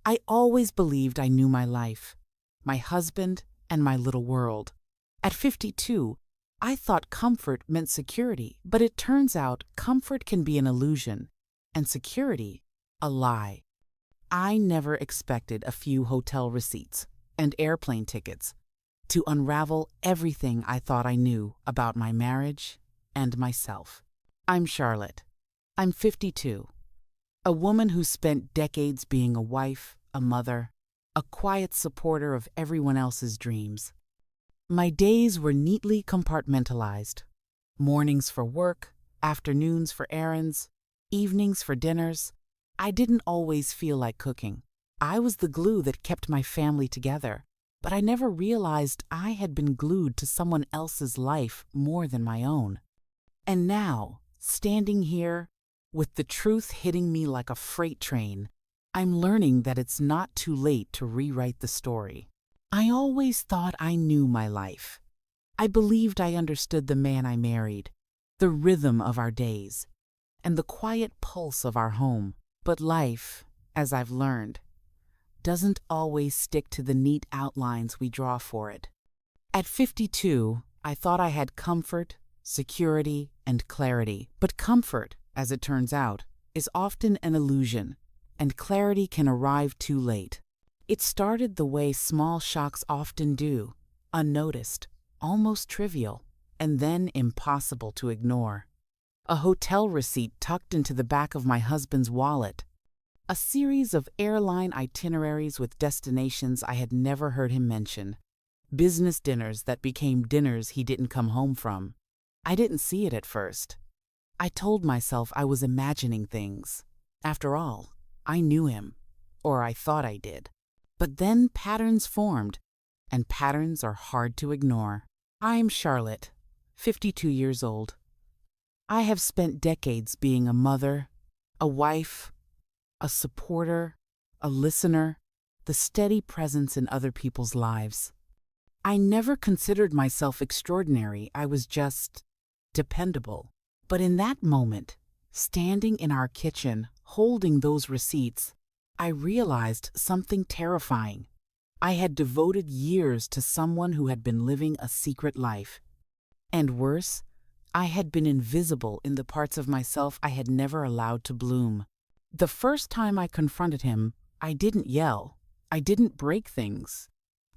I always believed I knew my life, my husband, and my little world. At 52, I thought comfort meant security, but it turns out comfort can be an illusion, and security, a lie. I never expected a few hotel receipts and airplane tickets to unravel everything I thought I knew about my marriage and myself. I'm Charlotte. I'm 52. A woman who spent decades being a wife, a mother, a quiet supporter of everyone else's dreams. My days were neatly compartmentalized. Mornings for work, afternoons for errands, evenings for dinners. I didn't always feel like cooking. I was the glue that kept my family together, but I never realized I had been glued to someone else's life more than my own. And now, standing here, with the truth hitting me like a freight train, I'm learning that it's not too late to rewrite the story. I always thought I knew my life. I believed I understood the man I married, the rhythm of our days, and the quiet pulse of our home. But life, as I've learned, doesn't always stick to the neat outlines we draw for it. At 52, I thought I had comfort, security, and clarity. But comfort, as it turns out, is often an illusion, and clarity can arrive too late. It started the way small shocks often do, unnoticed, almost trivial, and then impossible to ignore. A hotel receipt tucked into the back of my husband's wallet. A series of airline itineraries with destinations I had never heard him mention. Business dinners that became dinners he didn't come home from. I didn't see it at first. I told myself I was imagining things. After all, I knew him, or I thought I did. But then patterns formed, and patterns are hard to ignore. I'm Charlotte, 52 years old. I have spent decades being a mother, a wife, a supporter, a listener, the steady presence in other people's lives. I never considered myself extraordinary. I was just dependable. But in that moment, standing in our kitchen, holding those receipts, I realized something terrifying. I had devoted years to someone who had been living a secret life. And worse, I had been invisible in the parts of myself I had never allowed to bloom. The first time I confronted him, I didn't yell. I didn't break things.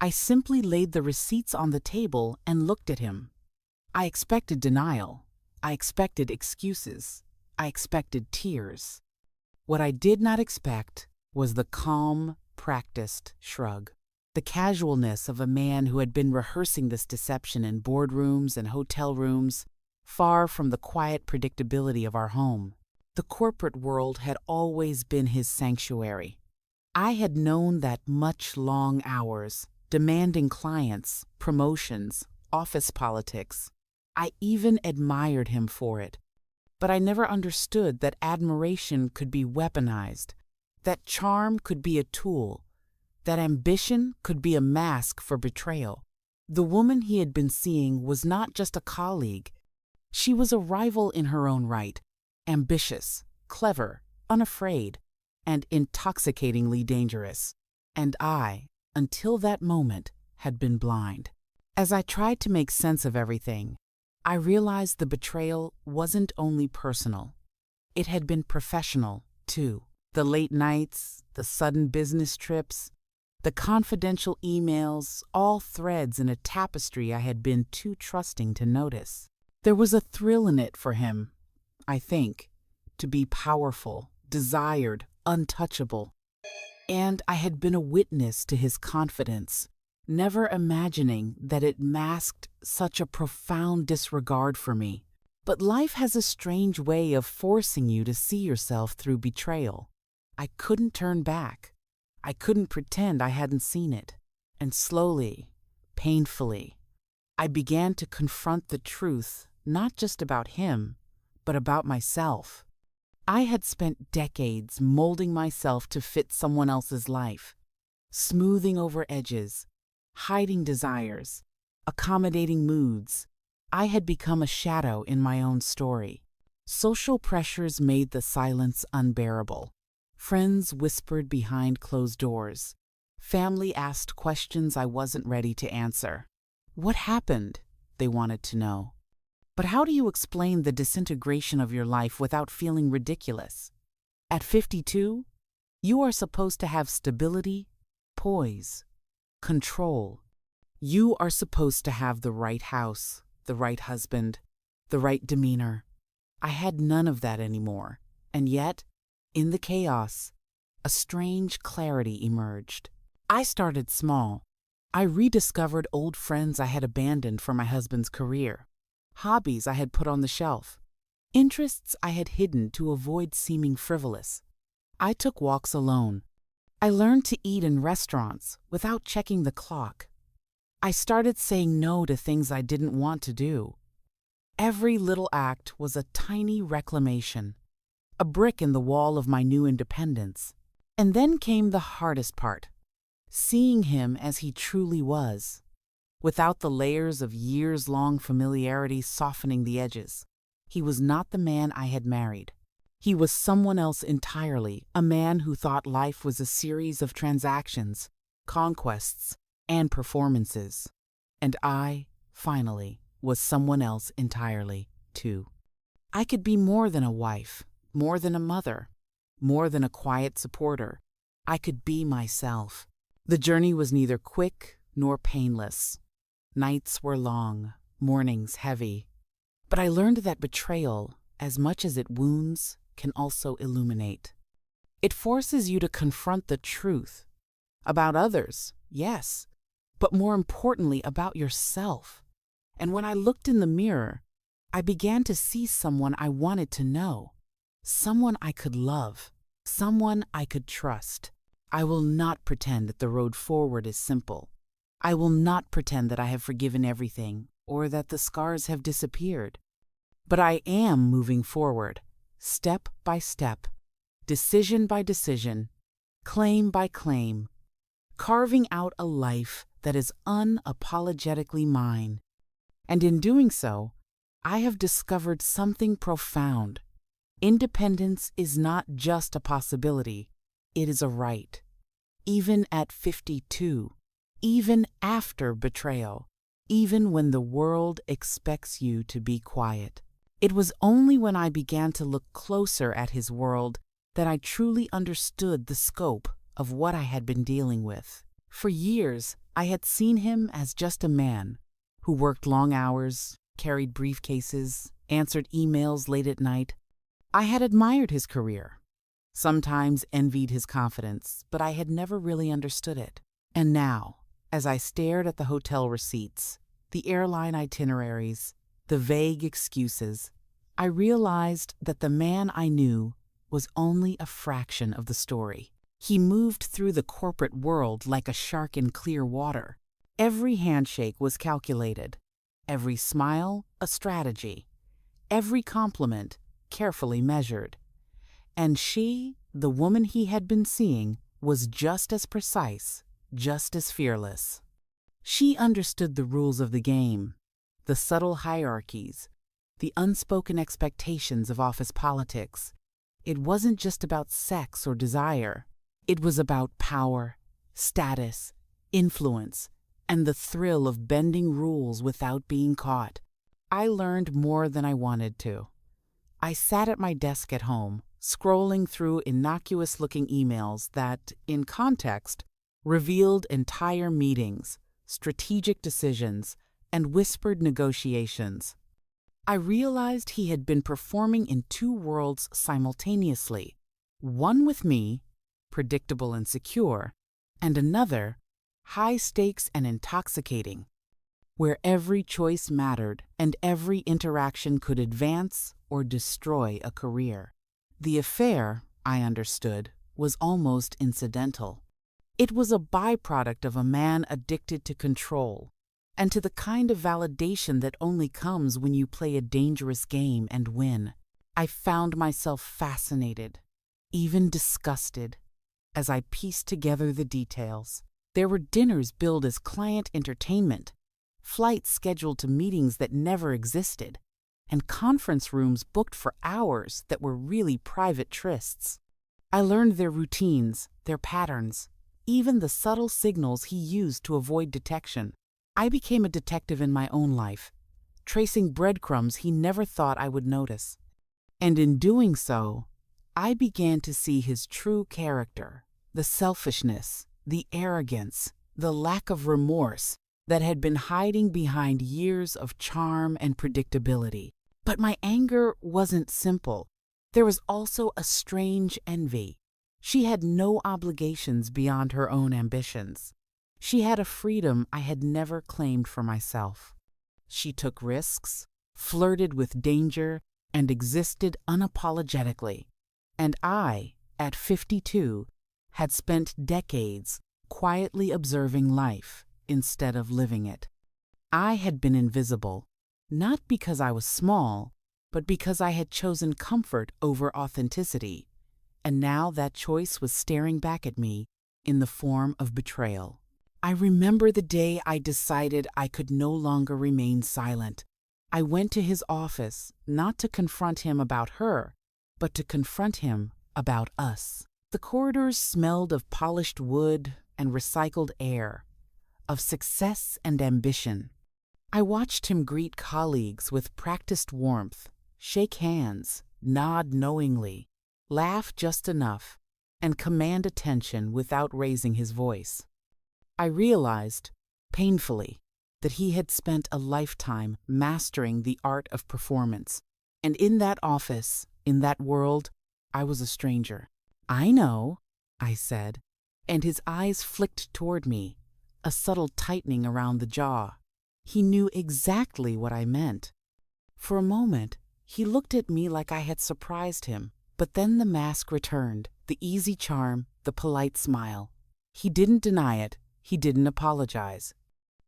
I simply laid the receipts on the table and looked at him. I expected denial. I expected excuses. I expected tears. What I did not expect was the calm, practiced shrug. The casualness of a man who had been rehearsing this deception in boardrooms and hotel rooms, far from the quiet predictability of our home. The corporate world had always been his sanctuary. I had known that much long hours, demanding clients, promotions, office politics. I even admired him for it. But I never understood that admiration could be weaponized, that charm could be a tool, that ambition could be a mask for betrayal. The woman he had been seeing was not just a colleague. She was a rival in her own right, ambitious, clever, unafraid, and intoxicatingly dangerous. And I, until that moment, had been blind. As I tried to make sense of everything, I realized the betrayal wasn't only personal. It had been professional, too. The late nights, the sudden business trips, the confidential emails, all threads in a tapestry I had been too trusting to notice. There was a thrill in it for him, I think, to be powerful, desired, untouchable. And I had been a witness to his confidence, never imagining that it masked such a profound disregard for me. But life has a strange way of forcing you to see yourself through betrayal. I couldn't turn back. I couldn't pretend I hadn't seen it. And slowly, painfully, I began to confront the truth, not just about him, but about myself. I had spent decades molding myself to fit someone else's life, smoothing over edges, hiding desires, accommodating moods. I had become a shadow in my own story. Social pressures made the silence unbearable. Friends whispered behind closed doors. Family asked questions I wasn't ready to answer. What happened? They wanted to know. But how do you explain the disintegration of your life without feeling ridiculous? At 52, you are supposed to have stability, poise, control. You are supposed to have the right house, the right husband, the right demeanor. I had none of that anymore, and yet, in the chaos, a strange clarity emerged. I started small. I rediscovered old friends I had abandoned for my husband's career, hobbies I had put on the shelf, interests I had hidden to avoid seeming frivolous. I took walks alone. I learned to eat in restaurants without checking the clock. I started saying no to things I didn't want to do. Every little act was a tiny reclamation, a brick in the wall of my new independence. And then came the hardest part, seeing him as he truly was, without the layers of years-long familiarity softening the edges. He was not the man I had married. He was someone else entirely, a man who thought life was a series of transactions, conquests, and performances. And I, finally, was someone else entirely, too. I could be more than a wife, more than a mother, more than a quiet supporter. I could be myself. The journey was neither quick nor painless. Nights were long, mornings heavy. But I learned that betrayal, as much as it wounds, can also illuminate. It forces you to confront the truth. About others, yes, but more importantly about yourself. And when I looked in the mirror, I began to see someone I wanted to know, someone I could love, someone I could trust. I will not pretend that the road forward is simple. I will not pretend that I have forgiven everything or that the scars have disappeared. But I am moving forward, step by step, decision by decision, claim by claim, carving out a life that is unapologetically mine. And in doing so, I have discovered something profound. Independence is not just a possibility, it is a right. Even at 52, even after betrayal, even when the world expects you to be quiet. It was only when I began to look closer at his world that I truly understood the scope of what I had been dealing with. For years, I had seen him as just a man who worked long hours, carried briefcases, answered emails late at night. I had admired his career, sometimes envied his confidence, but I had never really understood it. And now, as I stared at the hotel receipts, the airline itineraries, the vague excuses, I realized that the man I knew was only a fraction of the story. He moved through the corporate world like a shark in clear water. Every handshake was calculated, every smile a strategy, every compliment carefully measured. And she, the woman he had been seeing, was just as precise, just as fearless. She understood the rules of the game, the subtle hierarchies, the unspoken expectations of office politics. It wasn't just about sex or desire. It was about power, status, influence, and the thrill of bending rules without being caught. I learned more than I wanted to. I sat at my desk at home, scrolling through innocuous-looking emails that, in context, revealed entire meetings, strategic decisions, and whispered negotiations. I realized he had been performing in two worlds simultaneously, one with me, predictable and secure, and another, high stakes and intoxicating, where every choice mattered and every interaction could advance or destroy a career. The affair, I understood, was almost incidental. It was a byproduct of a man addicted to control and to the kind of validation that only comes when you play a dangerous game and win. I found myself fascinated, even disgusted, as I pieced together the details. There were dinners billed as client entertainment, flights scheduled to meetings that never existed, and conference rooms booked for hours that were really private trysts. I learned their routines, their patterns, even the subtle signals he used to avoid detection. I became a detective in my own life, tracing breadcrumbs he never thought I would notice. And in doing so, I began to see his true character, the selfishness, the arrogance, the lack of remorse that had been hiding behind years of charm and predictability. But my anger wasn't simple. There was also a strange envy. She had no obligations beyond her own ambitions. She had a freedom I had never claimed for myself. She took risks, flirted with danger, and existed unapologetically. And I, at 52, had spent decades quietly observing life instead of living it. I had been invisible, not because I was small, but because I had chosen comfort over authenticity, and now that choice was staring back at me in the form of betrayal. I remember the day I decided I could no longer remain silent. I went to his office, not to confront him about her, but to confront him about us. The corridors smelled of polished wood and recycled air, of success and ambition. I watched him greet colleagues with practiced warmth, shake hands, nod knowingly, laugh just enough, and command attention without raising his voice. I realized, painfully, that he had spent a lifetime mastering the art of performance. And in that office, in that world, I was a stranger. "I know," I said, and his eyes flicked toward me, a subtle tightening around the jaw. He knew exactly what I meant. For a moment, he looked at me like I had surprised him, but then the mask returned, the easy charm, the polite smile. He didn't deny it, he didn't apologize.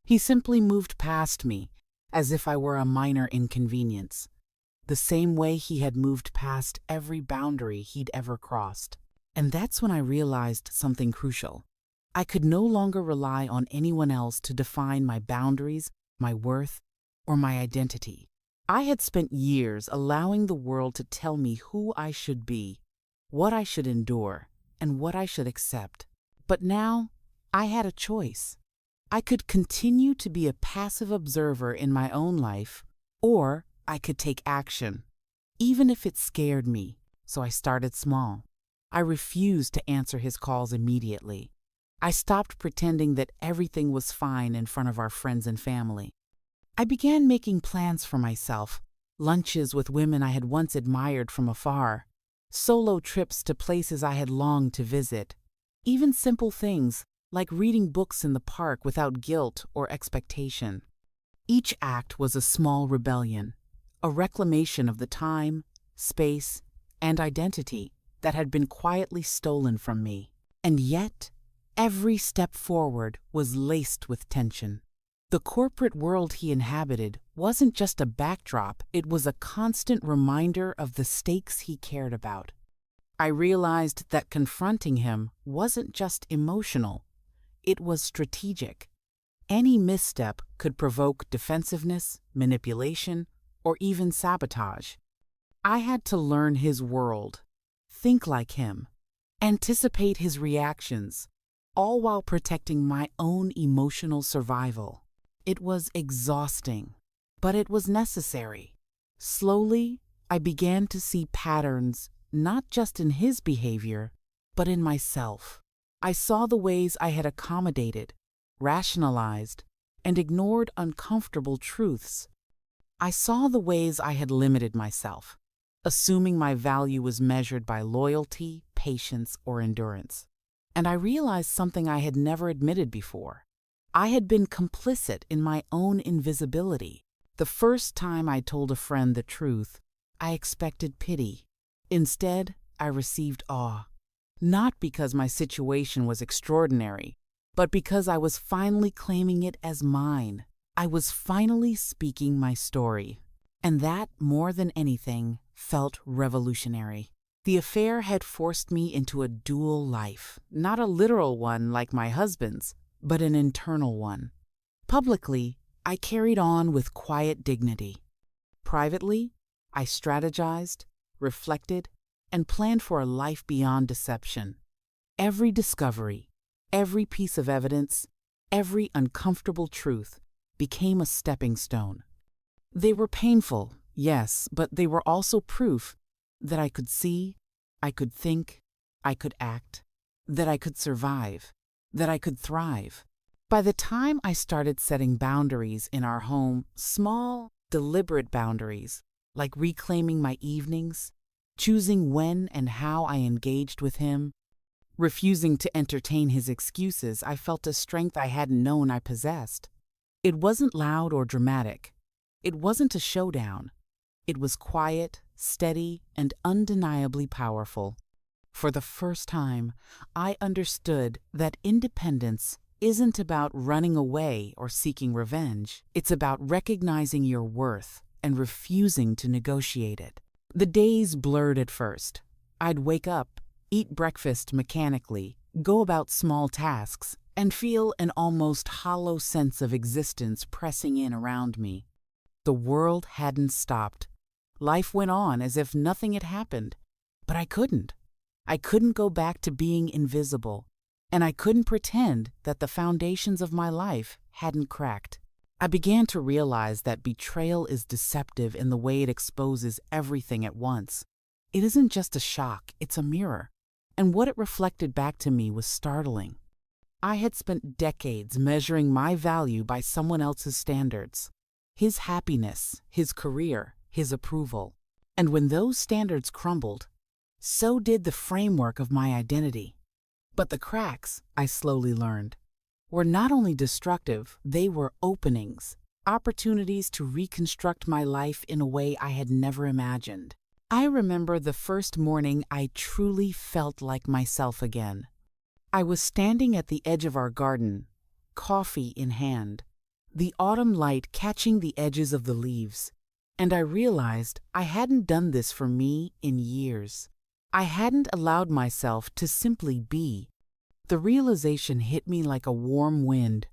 He simply moved past me, as if I were a minor inconvenience, the same way he had moved past every boundary he'd ever crossed. And that's when I realized something crucial. I could no longer rely on anyone else to define my boundaries, my worth, or my identity. I had spent years allowing the world to tell me who I should be, what I should endure, and what I should accept. But now, I had a choice. I could continue to be a passive observer in my own life, or I could take action, even if it scared me. So I started small. I refused to answer his calls immediately. I stopped pretending that everything was fine in front of our friends and family. I began making plans for myself, lunches with women I had once admired from afar, solo trips to places I had longed to visit, even simple things like reading books in the park without guilt or expectation. Each act was a small rebellion, a reclamation of the time, space, and identity that had been quietly stolen from me. And yet, every step forward was laced with tension. The corporate world he inhabited wasn't just a backdrop, it was a constant reminder of the stakes he cared about. I realized that confronting him wasn't just emotional, it was strategic. Any misstep could provoke defensiveness, manipulation, or even sabotage. I had to learn his world, think like him, anticipate his reactions, all while protecting my own emotional survival. It was exhausting, but it was necessary. Slowly, I began to see patterns, not just in his behavior, but in myself. I saw the ways I had accommodated, rationalized, and ignored uncomfortable truths. I saw the ways I had limited myself, assuming my value was measured by loyalty, patience, or endurance. And I realized something I had never admitted before. I had been complicit in my own invisibility. The first time I told a friend the truth, I expected pity. Instead, I received awe. Not because my situation was extraordinary, but because I was finally claiming it as mine. I was finally speaking my story. And that, more than anything, felt revolutionary. The affair had forced me into a dual life, not a literal one like my husband's, but an internal one. Publicly, I carried on with quiet dignity. Privately, I strategized, reflected, and planned for a life beyond deception. Every discovery, every piece of evidence, every uncomfortable truth became a stepping stone. They were painful, yes, but they were also proof that I could see, I could think, I could act, that I could survive, that I could thrive. By the time I started setting boundaries in our home, small, deliberate boundaries, like reclaiming my evenings, choosing when and how I engaged with him, refusing to entertain his excuses, I felt a strength I hadn't known I possessed. It wasn't loud or dramatic. It wasn't a showdown. It was quiet, steady, and undeniably powerful. For the first time, I understood that independence isn't about running away or seeking revenge. It's about recognizing your worth and refusing to negotiate it. The days blurred at first. I'd wake up, eat breakfast mechanically, go about small tasks, and feel an almost hollow sense of existence pressing in around me. The world hadn't stopped. Life went on as if nothing had happened. But I couldn't. I couldn't go back to being invisible, and I couldn't pretend that the foundations of my life hadn't cracked. I began to realize that betrayal is deceptive in the way it exposes everything at once. It isn't just a shock, it's a mirror. And what it reflected back to me was startling. I had spent decades measuring my value by someone else's standards. His happiness, his career, his approval. And when those standards crumbled, so did the framework of my identity. But the cracks, I slowly learned, were not only destructive, they were openings, opportunities to reconstruct my life in a way I had never imagined. I remember the first morning I truly felt like myself again. I was standing at the edge of our garden, coffee in hand, the autumn light catching the edges of the leaves, and I realized I hadn't done this for me in years. I hadn't allowed myself to simply be. The realization hit me like a warm wind.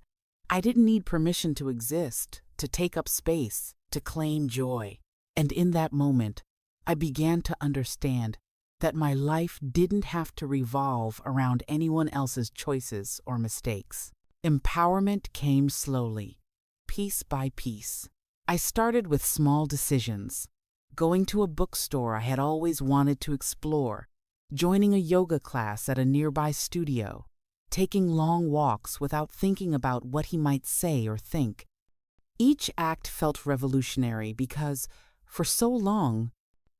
I didn't need permission to exist, to take up space, to claim joy. And in that moment, I began to understand that my life didn't have to revolve around anyone else's choices or mistakes. Empowerment came slowly, piece by piece. I started with small decisions. Going to a bookstore I had always wanted to explore, joining a yoga class at a nearby studio, taking long walks without thinking about what he might say or think. Each act felt revolutionary because, for so long,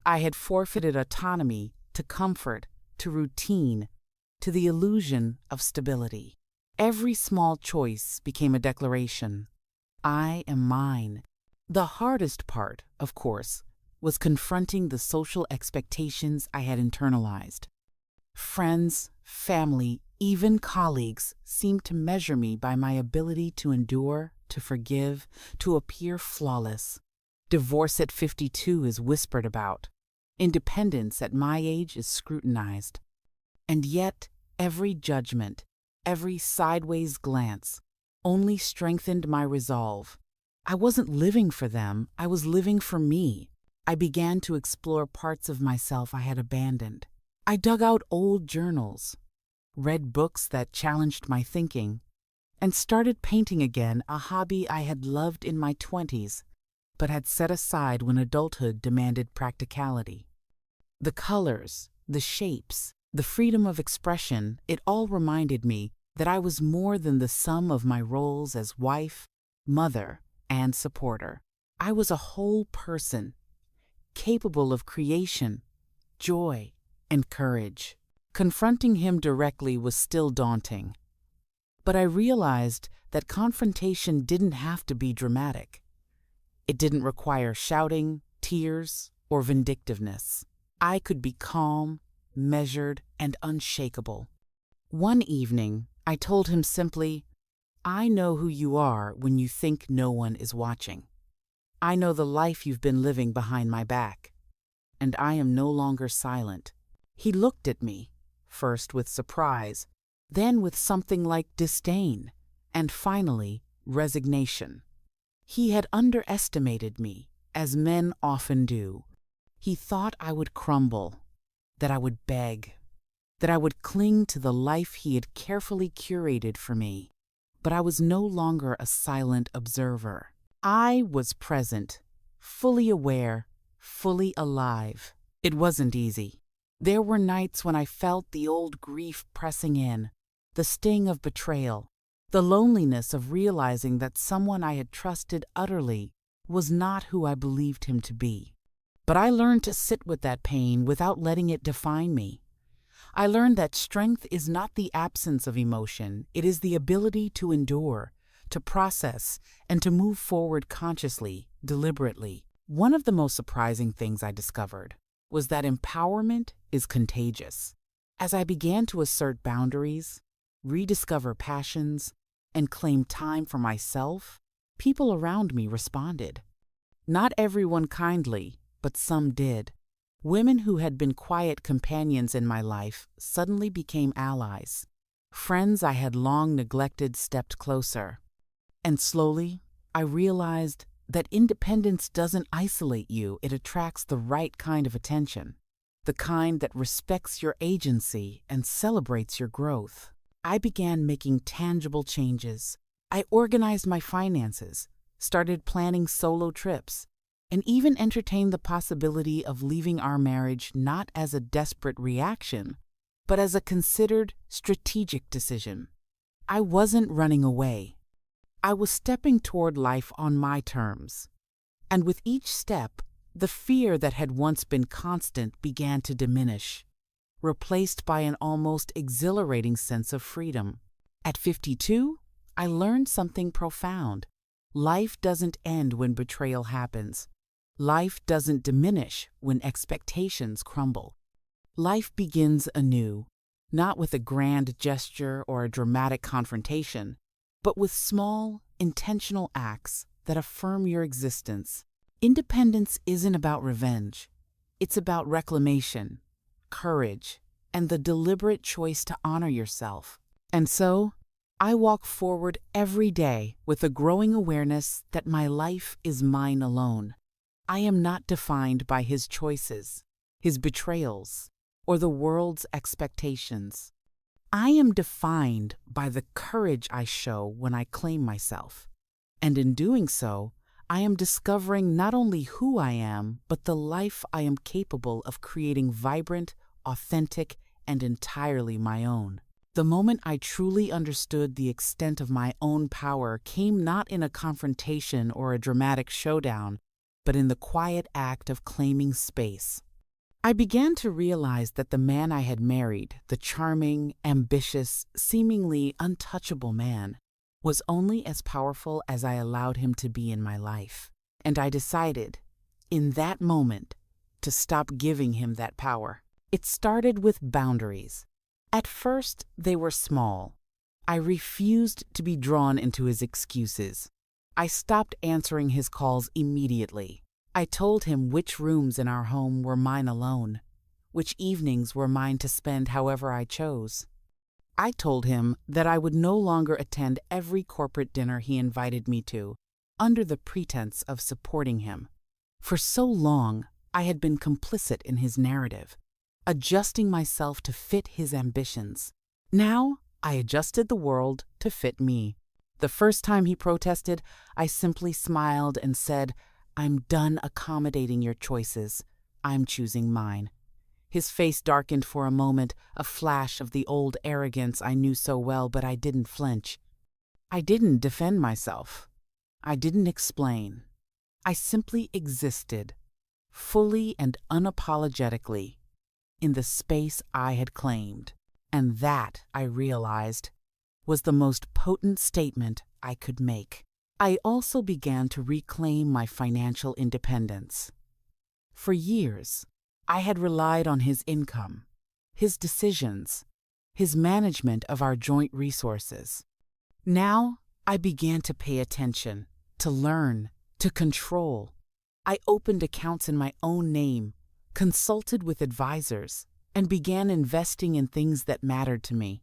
I had forfeited autonomy to comfort, to routine, to the illusion of stability. Every small choice became a declaration. I am mine. The hardest part, of course, was confronting the social expectations I had internalized. Friends, family, even colleagues seemed to measure me by my ability to endure, to forgive, to appear flawless. Divorce at 52 is whispered about. Independence at my age is scrutinized. And yet, every judgment, every sideways glance, only strengthened my resolve. I wasn't living for them, I was living for me. I began to explore parts of myself I had abandoned. I dug out old journals, read books that challenged my thinking, and started painting again, a hobby I had loved in my 20s, but had set aside when adulthood demanded practicality. The colors, the shapes, the freedom of expression, it all reminded me that I was more than the sum of my roles as wife, mother, and supporter. I was a whole person, capable of creation, joy, and courage. Confronting him directly was still daunting. But I realized that confrontation didn't have to be dramatic. It didn't require shouting, tears, or vindictiveness. I could be calm, measured, and unshakable. One evening, I told him simply, "I know who you are when you think no one is watching. I know the life you've been living behind my back, and I am no longer silent." He looked at me, first with surprise, then with something like disdain, and finally, resignation. He had underestimated me, as men often do. He thought I would crumble. that I would beg, that I would cling to the life he had carefully curated for me. But I was no longer a silent observer. I was present, fully aware, fully alive. It wasn't easy. There were nights when I felt the old grief pressing in, the sting of betrayal, the loneliness of realizing that someone I had trusted utterly was not who I believed him to be. But I learned to sit with that pain without letting it define me. I learned that strength is not the absence of emotion, it is the ability to endure, to process, and to move forward consciously, deliberately. One of the most surprising things I discovered was that empowerment is contagious. As I began to assert boundaries, rediscover passions, and claim time for myself, people around me responded. Not everyone kindly, but some did. Women who had been quiet companions in my life suddenly became allies. Friends I had long neglected stepped closer. And slowly, I realized that independence doesn't isolate you, it attracts the right kind of attention. The kind that respects your agency and celebrates your growth. I began making tangible changes. I organized my finances, started planning solo trips, and even entertained the possibility of leaving our marriage not as a desperate reaction, but as a considered, strategic decision. I wasn't running away. I was stepping toward life on my terms. And with each step, the fear that had once been constant began to diminish, replaced by an almost exhilarating sense of freedom. At 52, I learned something profound. Life doesn't end when betrayal happens. Life doesn't diminish when expectations crumble. Life begins anew, not with a grand gesture or a dramatic confrontation, but with small, intentional acts that affirm your existence. Independence isn't about revenge. It's about reclamation, courage, and the deliberate choice to honor yourself. And so, I walk forward every day with a growing awareness that my life is mine alone. I am not defined by his choices, his betrayals, or the world's expectations. I am defined by the courage I show when I claim myself. And in doing so, I am discovering not only who I am, but the life I am capable of creating vibrant, authentic, and entirely my own. The moment I truly understood the extent of my own power came not in a confrontation or a dramatic showdown, but in the quiet act of claiming space. I began to realize that the man I had married, the charming, ambitious, seemingly untouchable man, was only as powerful as I allowed him to be in my life. And I decided, in that moment, to stop giving him that power. It started with boundaries. At first, they were small. I refused to be drawn into his excuses. I stopped answering his calls immediately. I told him which rooms in our home were mine alone, which evenings were mine to spend however I chose. I told him that I would no longer attend every corporate dinner he invited me to, under the pretense of supporting him. For so long, I had been complicit in his narrative, adjusting myself to fit his ambitions. Now, I adjusted the world to fit me. The first time he protested, I simply smiled and said, "I'm done accommodating your choices. I'm choosing mine." His face darkened for a moment, a flash of the old arrogance I knew so well, but I didn't flinch. I didn't defend myself. I didn't explain. I simply existed, fully and unapologetically, in the space I had claimed. And that, I realized, was the most potent statement I could make. I also began to reclaim my financial independence. For years, I had relied on his income, his decisions, his management of our joint resources. Now, I began to pay attention, to learn, to control. I opened accounts in my own name, consulted with advisors, and began investing in things that mattered to me.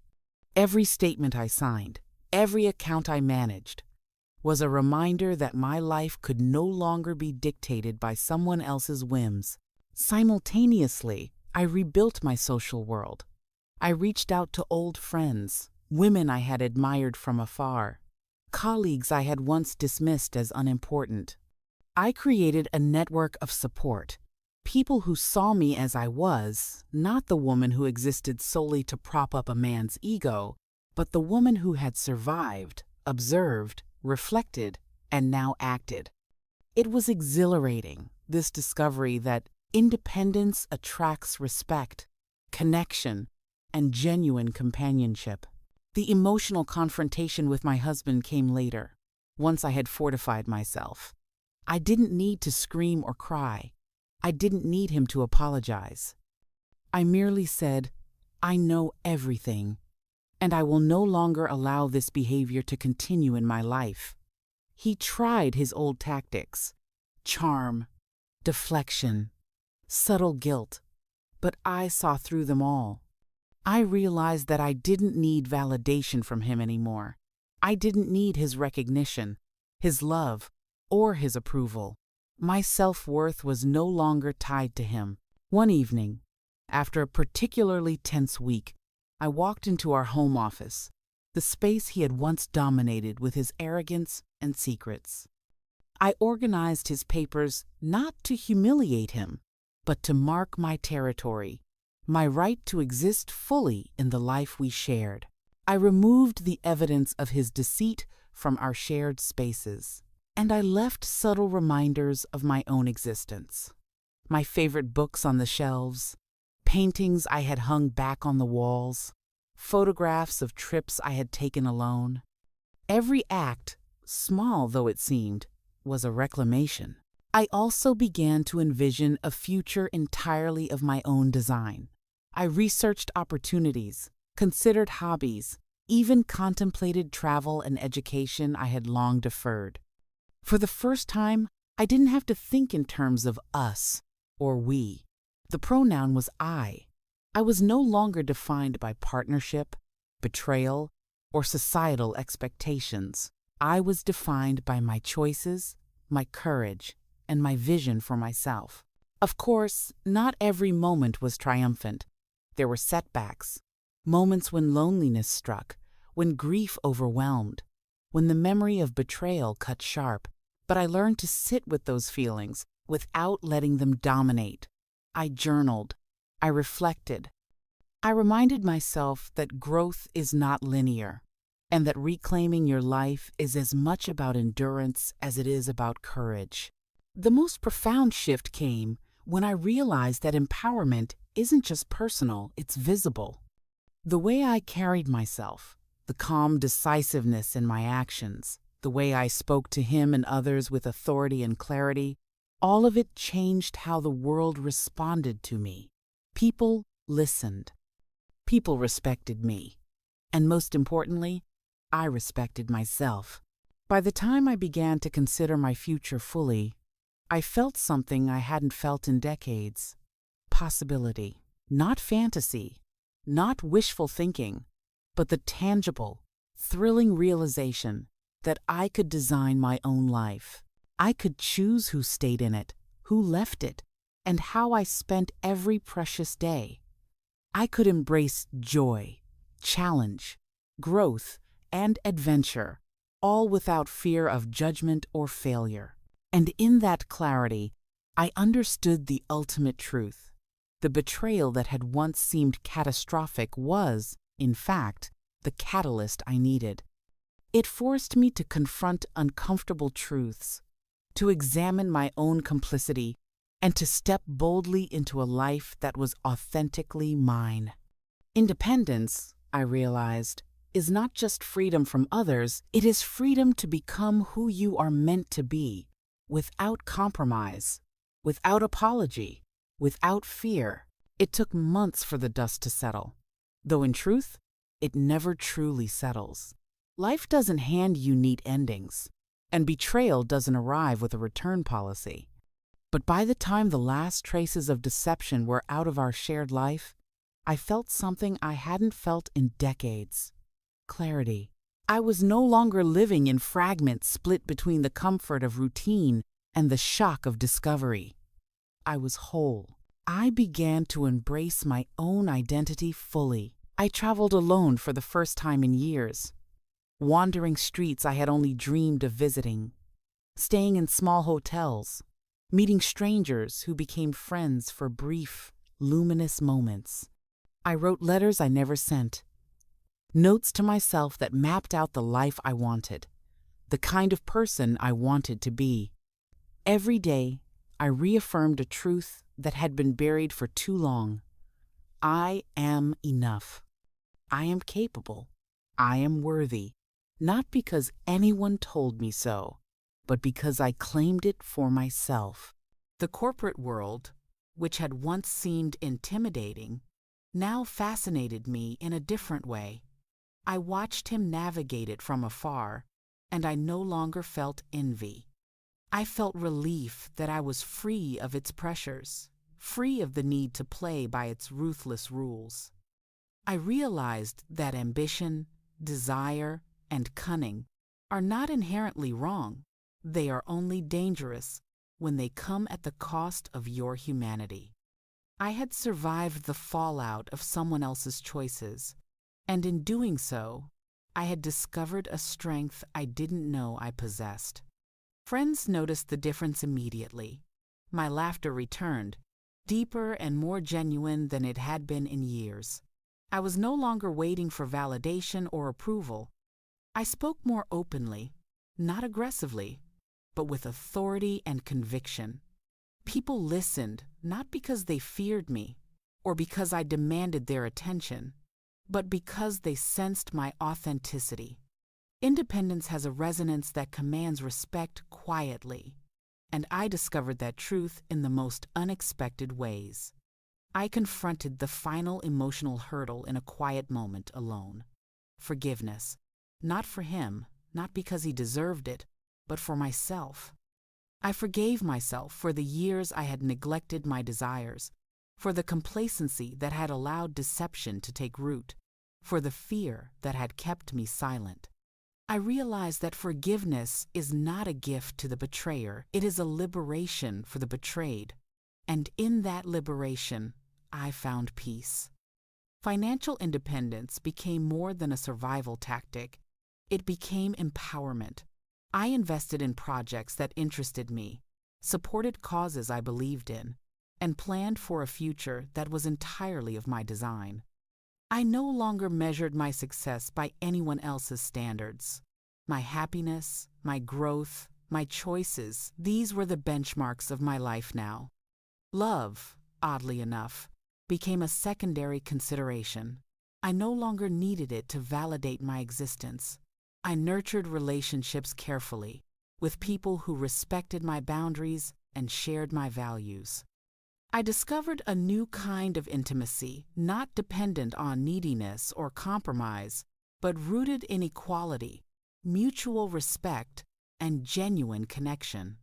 Every statement I signed, every account I managed, was a reminder that my life could no longer be dictated by someone else's whims. Simultaneously, I rebuilt my social world. I reached out to old friends, women I had admired from afar, colleagues I had once dismissed as unimportant. I created a network of support, people who saw me as I was, not the woman who existed solely to prop up a man's ego, but the woman who had survived, observed, reflected, and now acted. It was exhilarating, this discovery that independence attracts respect, connection, and genuine companionship. The emotional confrontation with my husband came later, once I had fortified myself. I didn't need to scream or cry. I didn't need him to apologize. I merely said, "I know everything, and I will no longer allow this behavior to continue in my life." He tried his old tactics: charm, deflection, subtle guilt, but I saw through them all. I realized that I didn't need validation from him anymore. I didn't need his recognition, his love, or his approval. My self-worth was no longer tied to him. One evening, after a particularly tense week, I walked into our home office, the space he had once dominated with his arrogance and secrets. I organized his papers not to humiliate him, but to mark my territory, my right to exist fully in the life we shared. I removed the evidence of his deceit from our shared spaces, and I left subtle reminders of my own existence. My favorite books on the shelves, paintings I had hung back on the walls, photographs of trips I had taken alone. Every act, small though it seemed, was a reclamation. I also began to envision a future entirely of my own design. I researched opportunities, considered hobbies, even contemplated travel and education I had long deferred. For the first time, I didn't have to think in terms of us or we. The pronoun was I. I was no longer defined by partnership, betrayal, or societal expectations. I was defined by my choices, my courage, and my vision for myself. Of course, not every moment was triumphant. There were setbacks, moments when loneliness struck, when grief overwhelmed, when the memory of betrayal cut sharp. But I learned to sit with those feelings without letting them dominate. I journaled. I reflected. I reminded myself that growth is not linear, and that reclaiming your life is as much about endurance as it is about courage. The most profound shift came when I realized that empowerment isn't just personal, it's visible. The way I carried myself, the calm decisiveness in my actions, the way I spoke to him and others with authority and clarity, all of it changed how the world responded to me. People listened. People respected me. And most importantly, I respected myself. By the time I began to consider my future fully, I felt something I hadn't felt in decades. Possibility. Not fantasy, not wishful thinking, but the tangible, thrilling realization that I could design my own life. I could choose who stayed in it, who left it, and how I spent every precious day. I could embrace joy, challenge, growth, and adventure, all without fear of judgment or failure. And in that clarity, I understood the ultimate truth. The betrayal that had once seemed catastrophic was, in fact, the catalyst I needed. It forced me to confront uncomfortable truths, to examine my own complicity, and to step boldly into a life that was authentically mine. Independence, I realized, is not just freedom from others, it is freedom to become who you are meant to be, without compromise, without apology, without fear. It took months for the dust to settle, though in truth, it never truly settles. Life doesn't hand you neat endings, and betrayal doesn't arrive with a return policy. But by the time the last traces of deception were out of our shared life, I felt something I hadn't felt in decades. Clarity. I was no longer living in fragments split between the comfort of routine and the shock of discovery. I was whole. I began to embrace my own identity fully. I traveled alone for the first time in years, wandering streets I had only dreamed of visiting, staying in small hotels, meeting strangers who became friends for brief, luminous moments. I wrote letters I never sent, notes to myself that mapped out the life I wanted, the kind of person I wanted to be. Every day, I reaffirmed a truth that had been buried for too long. I am enough. I am capable. I am worthy, not because anyone told me so, but because I claimed it for myself. The corporate world, which had once seemed intimidating, now fascinated me in a different way. I watched him navigate it from afar, and I no longer felt envy. I felt relief that I was free of its pressures, free of the need to play by its ruthless rules. I realized that ambition, desire, and cunning are not inherently wrong. They are only dangerous when they come at the cost of your humanity. I had survived the fallout of someone else's choices, and in doing so, I had discovered a strength I didn't know I possessed. Friends noticed the difference immediately. My laughter returned, deeper and more genuine than it had been in years. I was no longer waiting for validation or approval. I spoke more openly, not aggressively, but with authority and conviction. People listened not because they feared me or because I demanded their attention, but because they sensed my authenticity. Independence has a resonance that commands respect quietly, and I discovered that truth in the most unexpected ways. I confronted the final emotional hurdle in a quiet moment alone. Forgiveness, not for him, not because he deserved it, but for myself. I forgave myself for the years I had neglected my desires, for the complacency that had allowed deception to take root, for the fear that had kept me silent. I realized that forgiveness is not a gift to the betrayer, it is a liberation for the betrayed. And in that liberation, I found peace. Financial independence became more than a survival tactic. It became empowerment. I invested in projects that interested me, supported causes I believed in, and planned for a future that was entirely of my design. I no longer measured my success by anyone else's standards. My happiness, my growth, my choices, these were the benchmarks of my life now. Love, oddly enough, became a secondary consideration. I no longer needed it to validate my existence. I nurtured relationships carefully, with people who respected my boundaries and shared my values. I discovered a new kind of intimacy, not dependent on neediness or compromise, but rooted in equality, mutual respect, and genuine connection.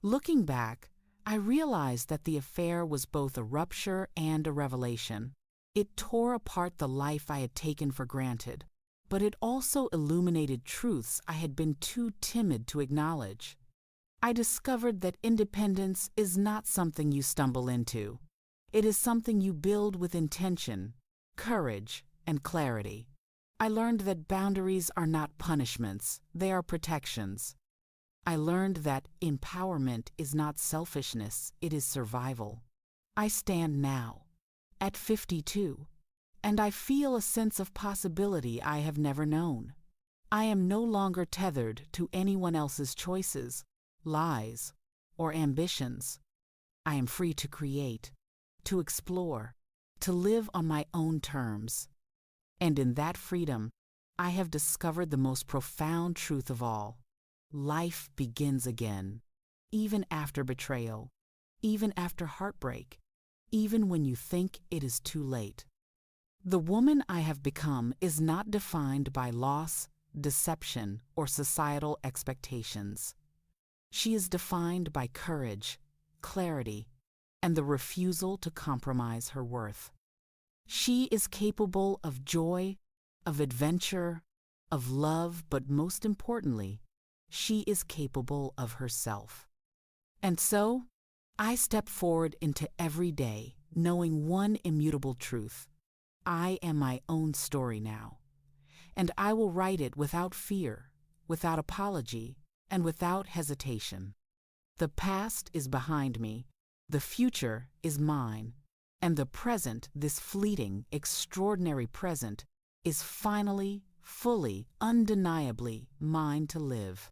Looking back, I realized that the affair was both a rupture and a revelation. It tore apart the life I had taken for granted, but it also illuminated truths I had been too timid to acknowledge. I discovered that independence is not something you stumble into. It is something you build with intention, courage, and clarity. I learned that boundaries are not punishments, they are protections. I learned that empowerment is not selfishness, it is survival. I stand now, at 52, and I feel a sense of possibility I have never known. I am no longer tethered to anyone else's choices, lies, or ambitions. I am free to create, to explore, to live on my own terms. And in that freedom, I have discovered the most profound truth of all. Life begins again, even after betrayal, even after heartbreak, even when you think it is too late. The woman I have become is not defined by loss, deception, or societal expectations. She is defined by courage, clarity, and the refusal to compromise her worth. She is capable of joy, of adventure, of love, but most importantly, she is capable of herself. And so, I step forward into every day, knowing one immutable truth. I am my own story now, and I will write it without fear, without apology, and without hesitation. The past is behind me, the future is mine, and the present, this fleeting, extraordinary present, is finally, fully, undeniably mine to live.